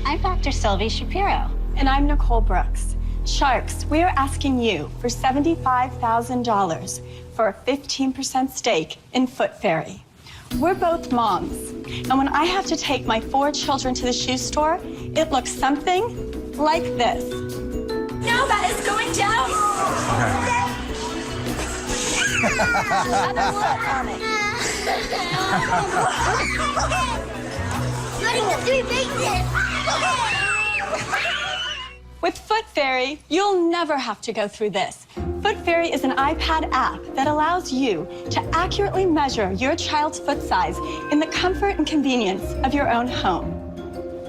I'm Dr. Sylvie Shapiro. And I'm Nicole Brooks. Sharks, we are asking you for $75,000 for a 15% stake in Foot Fairy. We're both moms, and when I have to take my 4 children to the shoe store, it looks something like this. No, that is going down. Another look on it. With Foot Fairy, you'll never have to go through this. Foot Fairy is an iPad app that allows you to accurately measure your child's foot size in the comfort and convenience of your own home.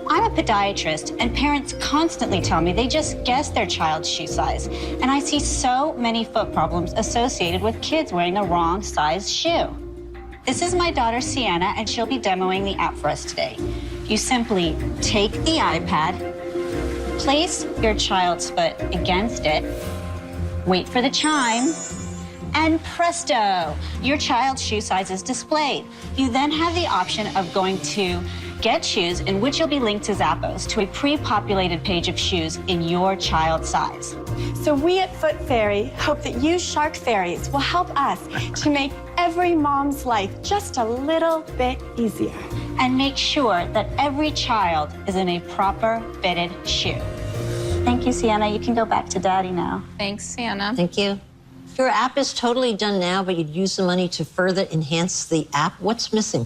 I'm a podiatrist, and parents constantly tell me they just guess their child's shoe size. And I see so many foot problems associated with kids wearing the wrong size shoe. This is my daughter, Sienna, and she'll be demoing the app for us today. You simply take the iPad, place your child's foot against it, wait for the chime, and presto, your child's shoe size is displayed. You then have the option of going to Get Shoes, in which you'll be linked to Zappos, to a pre-populated page of shoes in your child's size. So we at Foot Fairy hope that you Shark Fairies will help us to make every mom's life just a little bit easier. And make sure that every child is in a proper fitted shoe. Thank you, Sienna. You can go back to Daddy now. Thanks, Sienna. Thank you. Your app is totally done now, but you'd use the money to further enhance the app. What's missing?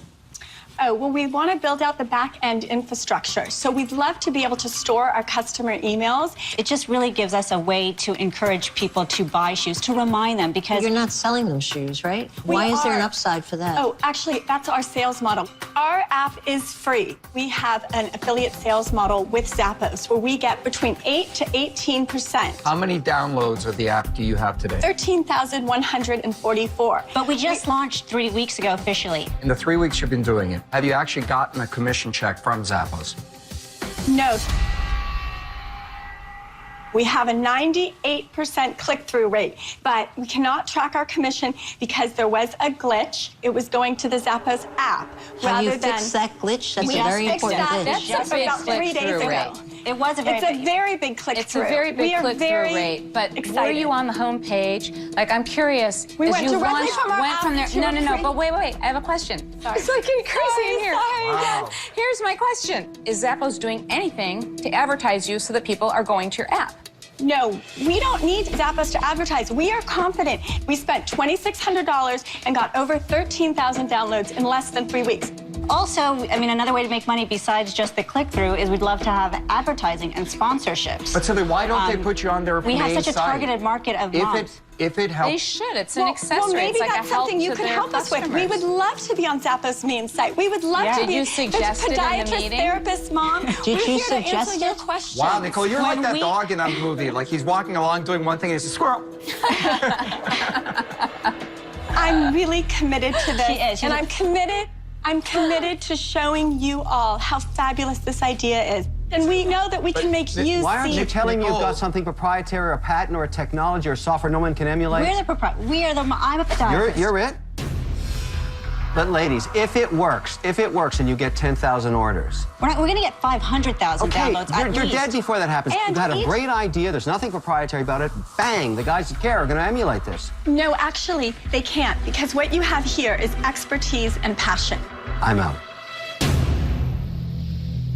Oh, well, we want to build out the back-end infrastructure. So we'd love to be able to store our customer emails. It just really gives us a way to encourage people to buy shoes, to remind them, because... You're not selling them shoes, right? Why is there an upside for that? Oh, actually, that's our sales model. Our app is free. We have an affiliate sales model with Zappos where we get between 8 to 18%. How many downloads of the app do you have today? 13,144. But we just launched 3 weeks ago officially. In the 3 weeks you've been doing it, have you actually gotten a commission check from Zappos? No. We have a 98% click-through rate, but we cannot track our commission because there was a glitch. It was going to the Zappos app Have you fixed that glitch? That's a very important glitch. That's a big about 3 days click-through ago. rate. It was a very It's a very big click-through. It's a very big click-through rate. But were you on the home page? Like, I'm curious. We as went you directly launched, from our went from there. app to No, a no, no. free- But wait. I have a question. Sorry. It's like getting crazy in here. Wow. Here's my question. Is Zappos doing anything to advertise you so that people are going to your app? No, we don't need Zappos to advertise. We are confident. We spent $2,600 and got over 13,000 downloads in less than 3 weeks. Also, I mean, another way to make money besides just the click-through is we'd love to have advertising and sponsorships. But Sylvie, why don't they put you on their We main have such a site? targeted market of moms. If it They helps... should. It's an Well, accessory. maybe It's like that's a help something you to could their help us with. We customers. would love to be on Zappos' main site. We would love Yeah. to Did be you the suggest it in the podiatrist, meeting? therapist, mom. Did We're you here to suggest answer your it? questions. Wow, Nicole, you're like When that we- dog in that movie. Like, he's walking along doing one thing and it's a squirrel. I'm really committed to this. She is. She's and a- I'm committed to showing you all how fabulous this idea is. And we know that we can make you Why aren't see. you telling me you've Nicole. got something proprietary or a patent or a technology or software no one can emulate? We're the proprietor. We are the. I'm a podiatrist. You're it? But ladies, if it works and you get 10,000 orders. We're going to get 500,000 Okay, downloads at you're least. dead before that happens. And You've had a each- great idea, there's nothing proprietary about it. Bang, the guys that care are gonna emulate this. No, actually, they can't, because what you have here is expertise and passion. I'm out.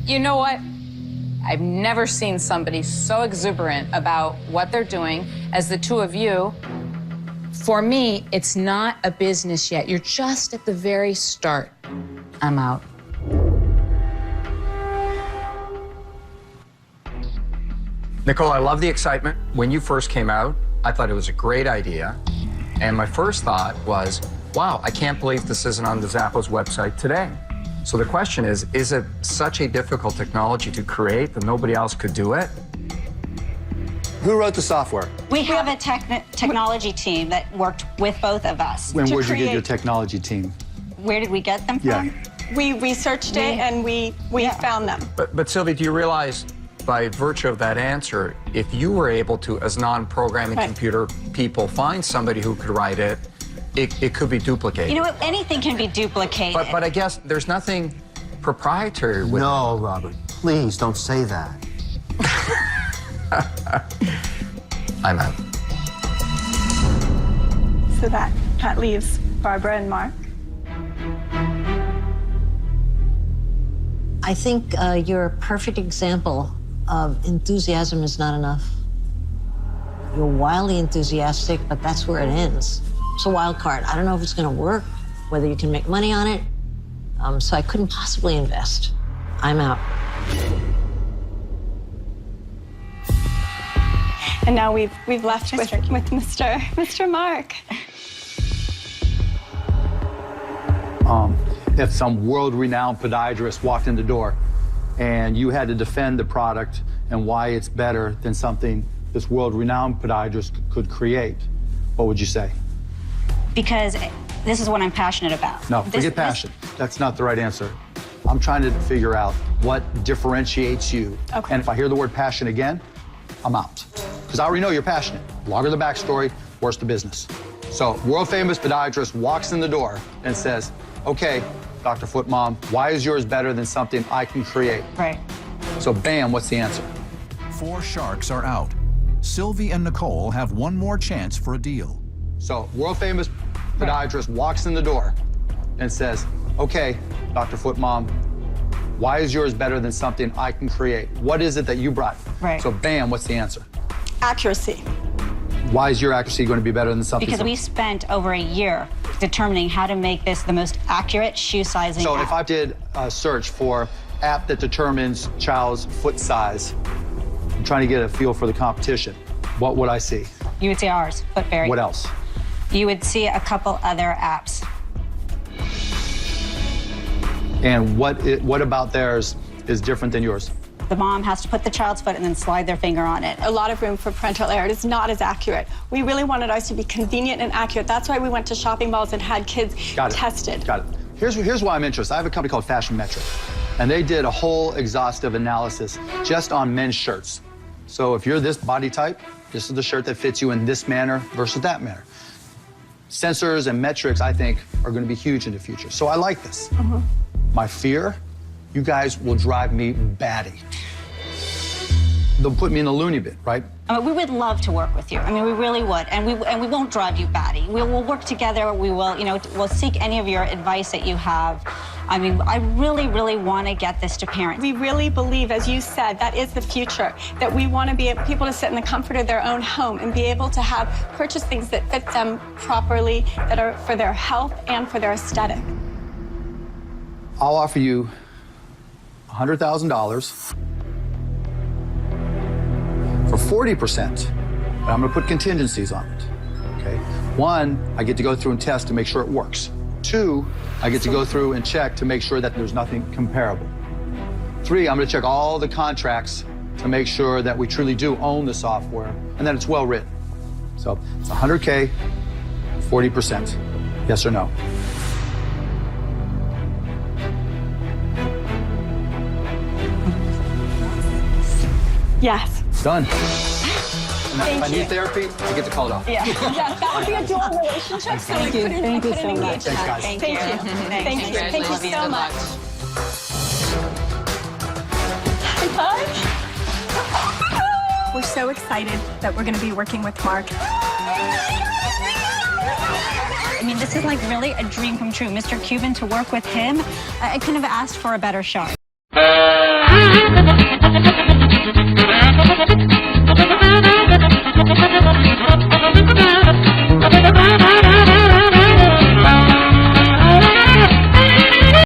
You know what? I've never seen somebody so exuberant about what they're doing as the two of you. For me, it's not a business yet. You're just at the very start. I'm out. Nicole, I love the excitement. When you first came out, I thought it was a great idea. And my first thought was, wow, I can't believe this isn't on the Zappos website today. So the question is it such a difficult technology to create that nobody else could do it? Who wrote the software? We have a technology team that worked with both of us. When To where'd you get your create- technology team? Where did we get them from? Yeah. We researched it and we found them. But Sylvie, do you realize by virtue of that answer, if you were able to, as non-programming Right. computer people, find somebody who could write it, it could be duplicated. You know what? Anything can be duplicated. But I guess there's nothing proprietary with it. No, Robert. Please don't say that. I'm out. So that leaves Barbara and Mark. I think you're a perfect example of enthusiasm is not enough. You're wildly enthusiastic, but that's where it ends. It's a wild card. I don't know if it's going to work, whether you can make money on it. So I couldn't possibly invest. I'm out. And now we've left with Mr. Mark. If some world-renowned podiatrist walked in the door and you had to defend the product and why it's better than something this world-renowned podiatrist could create, what would you say? Because this is what I'm passionate about. No, forget passion. That's not the right answer. I'm trying to figure out what differentiates you. Okay. And if I hear the word passion again, I'm out. Because I already know you're passionate. Longer the backstory, worse the business. So, world-famous podiatrist walks in the door and says, okay, Dr. Foot Mom, why is yours better than something I can create? Right. So, bam, what's the answer? 4 sharks are out. Sylvie and Nicole have one more chance for a deal. So, world-famous podiatrist walks in the door and says, okay, Dr. Foot Mom, why is yours better than something I can create? What is it that you brought? Right. So, bam, what's the answer? Accuracy. Why is your accuracy going to be better than something? Because we spent over a year determining how to make this the most accurate shoe sizing So app. if I did a search for app that determines child's foot size, I'm trying to get a feel for the competition, what would I see? You would see ours, Foot Fairy. What else? You would see a couple other apps. And what about theirs is different than yours? The mom has to put the child's foot and then slide their finger on it. A lot of room for parental error. It is not as accurate. We really wanted ours to be convenient and accurate. That's why we went to shopping malls and had kids tested. Got it. Here's why I'm interested. I have a company called Fashion Metric, and they did a whole exhaustive analysis just on men's shirts. So if you're this body type, this is the shirt that fits you in this manner versus that manner. Sensors and metrics, I think, are going to be huge in the future. So I like this. My fear, you guys will drive me batty. They'll put me in the loony bin, right? We would love to work with you. I mean, we really would, and we won't drive you batty. We'll work together. We will, we'll seek any of your advice that you have. I mean, I really, really want to get this to parents. We really believe, as you said, that is the future, that we want to be people to sit in the comfort of their own home and be able to purchase things that fit them properly, that are for their health and for their aesthetic. I'll offer you $100,000 for 40%, but I'm gonna put contingencies on it, okay? 1, I get to go through and test to make sure it works. 2, I get to go through and check to make sure that there's nothing comparable. 3, I'm gonna check all the contracts to make sure that we truly do own the software and that it's well written. So it's 100K, 40%, yes or no? Yes. Done. And if I need therapy, I get to call it off. Yeah. Yes, that would be a dual relationship. So we couldn't engage Thanks, guys. Thank you. Thank you. Thank you so much. Hi. We're so excited that we're going to be working with Mark. I mean, this is like really a dream come true. Mr. Cuban, to work with him, I couldn't have asked for a better shark.